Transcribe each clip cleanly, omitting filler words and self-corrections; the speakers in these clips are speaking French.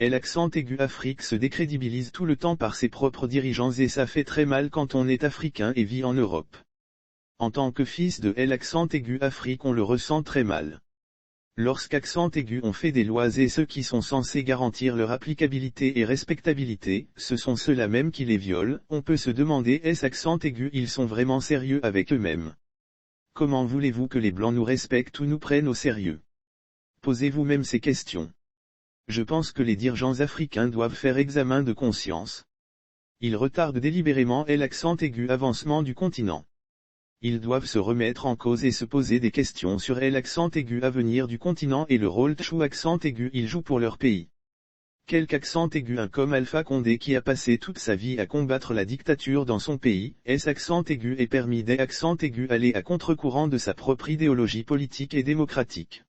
Et l'accent aigu Afrique se décrédibilise tout le temps par ses propres dirigeants et ça fait très mal quand on est africain et vit en Europe. En tant que fils de l'accent aigu Afrique on le ressent très mal. Lorsqu'accent aigu on fait des lois et ceux qui sont censés garantir leur applicabilité et respectabilité, ce sont ceux-là même qui les violent, on peut se demander est-ce accent aigu ils sont vraiment sérieux avec eux-mêmes? Comment voulez-vous que les Blancs nous respectent ou nous prennent au sérieux? Posez-vous même ces questions. Je pense que les dirigeants africains doivent faire examen de conscience. Ils retardent délibérément l'accent aigu avancement du continent. Ils doivent se remettre en cause et se poser des questions sur l'accent aigu avenir du continent et le rôle accent aigu ils jouent pour leur pays. Quelque accent aigu un comme Alpha Condé qui a passé toute sa vie à combattre la dictature dans son pays, est-ce accent aigu est permis d'accent aigu aller à contre-courant de sa propre idéologie politique et démocratique.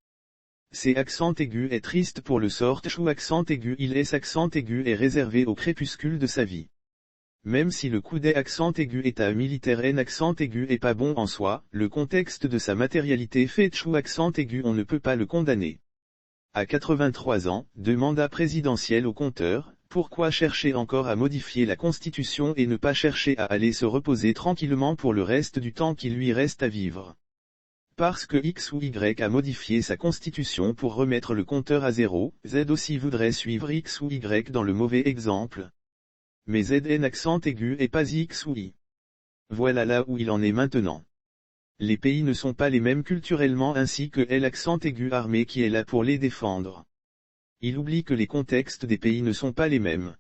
C'est accent aigu est triste pour le sort accent aigu il est accent aigu est réservé au crépuscule de sa vie. Même si le coup d'accent aigu état militaire accent aigu est pas bon en soi, le contexte de sa matérialité fait accent aigu on ne peut pas le condamner. À 83 ans, de mandat présidentiel au compteur, pourquoi chercher encore à modifier la Constitution et ne pas chercher à aller se reposer tranquillement pour le reste du temps qui lui reste à vivre? Parce que X ou Y a modifié sa constitution pour remettre le compteur à zéro, Z aussi voudrait suivre X ou Y dans le mauvais exemple. Mais ZN accent aigu et pas X ou Y. Voilà là où il en est maintenant. Les pays ne sont pas les mêmes culturellement ainsi que l'accent aigu armé qui est là pour les défendre. Il oublie que les contextes des pays ne sont pas les mêmes.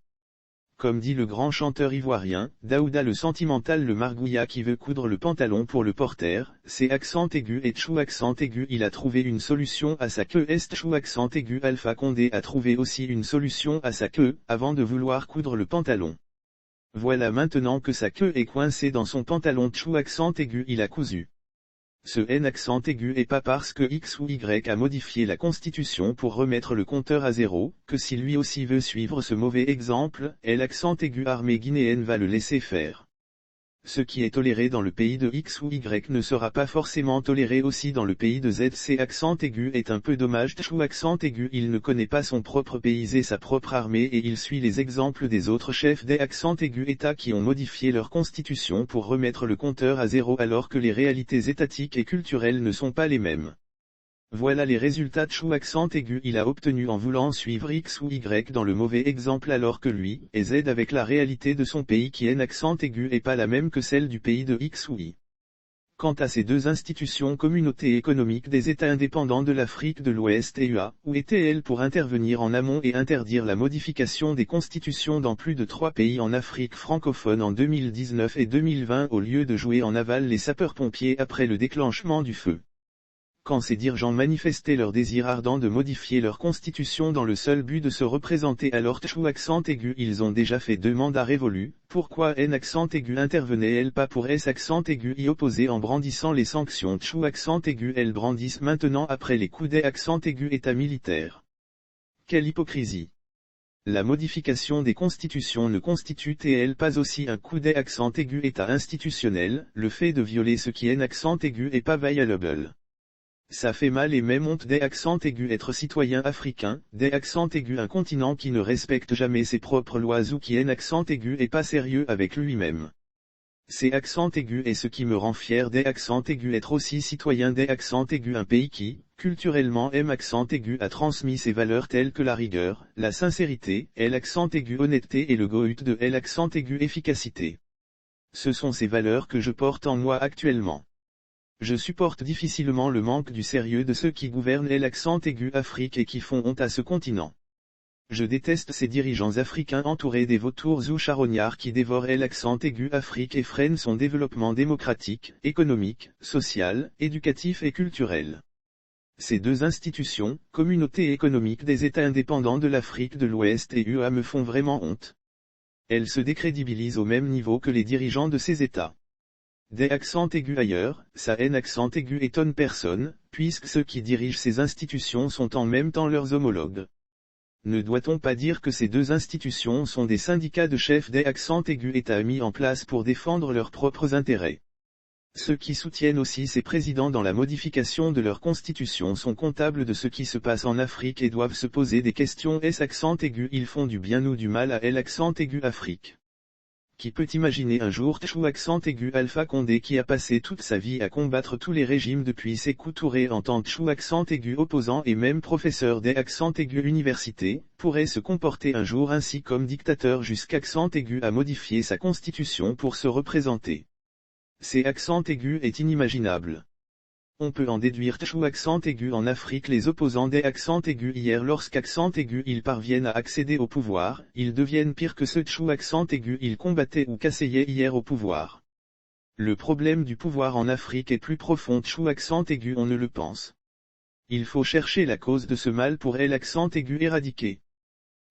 Comme dit le grand chanteur ivoirien, Daouda le sentimental le margouillat qui veut coudre le pantalon pour le porter, c'est accent aigu et accent aigu il a trouvé une solution à sa queue est accent aigu Alpha Condé a trouvé aussi une solution à sa queue, avant de vouloir coudre le pantalon. Voilà maintenant que sa queue est coincée dans son pantalon accent aigu il a cousu. Ce accent aigu est pas parce que X ou Y a modifié la Constitution pour remettre le compteur à zéro, que si lui aussi veut suivre ce mauvais exemple, l'accent aigu armée guinéenne va le laisser faire. Ce qui est toléré dans le pays de X ou Y ne sera pas forcément toléré aussi dans le pays de Z. C accent aigu est un peu dommage accent aigu il ne connaît pas son propre pays et sa propre armée et il suit les exemples des autres chefs des accent aigu États qui ont modifié leur constitution pour remettre le compteur à zéro alors que les réalités étatiques et culturelles ne sont pas les mêmes. Voilà les résultats accent aigu il a obtenu en voulant suivre X ou Y dans le mauvais exemple alors que lui, et Z avec la réalité de son pays qui accent aigu est pas la même que celle du pays de X ou Y. Quant à ces deux institutions communautés économiques des États indépendants de l'Afrique de l'Ouest et UA, où étaient-elles pour intervenir en amont et interdire la modification des constitutions dans plus de 3 pays en Afrique francophone en 2019 et 2020 au lieu de jouer en aval les sapeurs-pompiers après le déclenchement du feu? Quand ces dirigeants manifestaient leur désir ardent de modifier leur constitution dans le seul but de se représenter à leur accent aigu ils ont déjà fait 2 mandats révolus, pourquoi accent aigu intervenait-elle pas pour accent aigu y opposer en brandissant les sanctions accent aigu elles brandissent maintenant après les coups d'accent aigu état militaire? Quelle hypocrisie! La modification des constitutions ne constitue-t-elle pas aussi un coup d'accent aigu état institutionnel, le fait de violer ce qui accent aigu est pas violable? Ça fait mal et même honte d'accent aigu être citoyen africain, d'accent aigu un continent qui ne respecte jamais ses propres lois ou qui accent aigu est pas sérieux avec lui-même. C'est accent aigu est ce qui me rend fier d'accent aigu être aussi citoyen d'accent aigu un pays qui, culturellement accent aigu a transmis ses valeurs telles que la rigueur, la sincérité, l'accent aigu honnêteté et le goût de l'accent aigu efficacité. Ce sont ces valeurs que je porte en moi actuellement. Je supporte difficilement le manque du sérieux de ceux qui gouvernent l'accent aigu Afrique et qui font honte à ce continent. Je déteste ces dirigeants africains entourés des vautours ou charognards qui dévorent l'accent aigu Afrique et freinent son développement démocratique, économique, social, éducatif et culturel. Ces 2 institutions, communautés économiques des États indépendants de l'Afrique de l'Ouest et UA me font vraiment honte. Elles se décrédibilisent au même niveau que les dirigeants de ces États. Des accents aigus ailleurs, ça accent aigu étonne personne, puisque ceux qui dirigent ces institutions sont en même temps leurs homologues. Ne doit-on pas dire que ces 2 institutions sont des syndicats de chefs des accents aigus États mis en place pour défendre leurs propres intérêts? Ceux qui soutiennent aussi ces présidents dans la modification de leur constitution sont comptables de ce qui se passe en Afrique et doivent se poser des questions. S accent aigu, ils font du bien ou du mal à L accent aigu Afrique. Qui peut imaginer un jour Tchou accent aigu Alpha Condé qui a passé toute sa vie à combattre tous les régimes depuis Sékou Touré en tant que Tchou accent aigu opposant et même professeur des accent aigu université, pourrait se comporter un jour ainsi comme dictateur jusqu'accent aigu à modifier sa constitution pour se représenter. C'est accent aigu est inimaginable. On peut en déduire Tchou accent aigu en Afrique les opposants des accents aigus hier lorsqu'accent aigu ils parviennent à accéder au pouvoir, ils deviennent pires que ceux Tchou accent aigu ils combattaient ou qu'essayaient hier au pouvoir. Le problème du pouvoir en Afrique est plus profond Tchou accent aigu on ne le pense. Il faut chercher la cause de ce mal pour l'accent aigu éradiquer.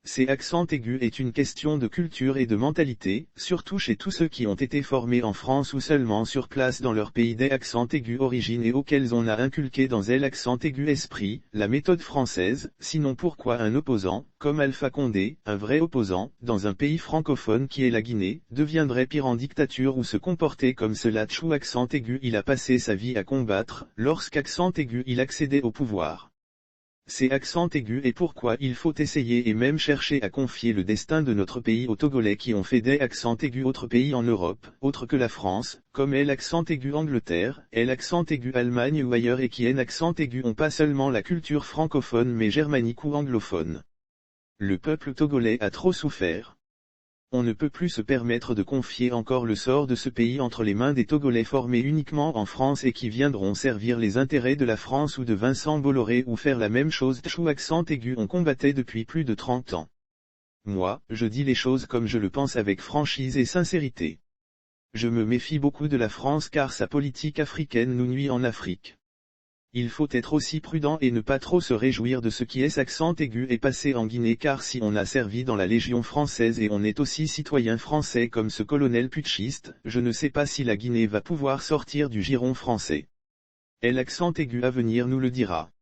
C'est accent aigu est une question de culture et de mentalité, surtout chez tous ceux qui ont été formés en France ou seulement sur place dans leur pays des accents aigus origine et auxquels on a inculqué dans l'accent aigu esprit, la méthode française, sinon pourquoi un opposant, comme Alpha Condé, un vrai opposant, dans un pays francophone qui est la Guinée, deviendrait pire en dictature ou se comporter comme cela Tchou accent aigu il a passé sa vie à combattre, lorsqu'accent aigu il accédait au pouvoir. C'est accent aigu et pourquoi il faut essayer et même chercher à confier le destin de notre pays aux Togolais qui ont fait des accents aigus autres pays en Europe, autres que la France, comme l'accent aigu Angleterre, l'accent aigu Allemagne ou ailleurs et qui accent aigu ont pas seulement la culture francophone mais germanique ou anglophone. Le peuple togolais a trop souffert. On ne peut plus se permettre de confier encore le sort de ce pays entre les mains des Togolais formés uniquement en France et qui viendront servir les intérêts de la France ou de Vincent Bolloré ou faire la même chose Tchou accent aigu on combattait depuis plus de 30 ans. Moi, je dis les choses comme je le pense avec franchise et sincérité. Je me méfie beaucoup de la France car sa politique africaine nous nuit en Afrique. Il faut être aussi prudent et ne pas trop se réjouir de ce qui est accent aigu et passé en Guinée car si on a servi dans la Légion française et on est aussi citoyen français comme ce colonel putschiste, je ne sais pas si la Guinée va pouvoir sortir du giron français. L'accent aigu à venir nous le dira.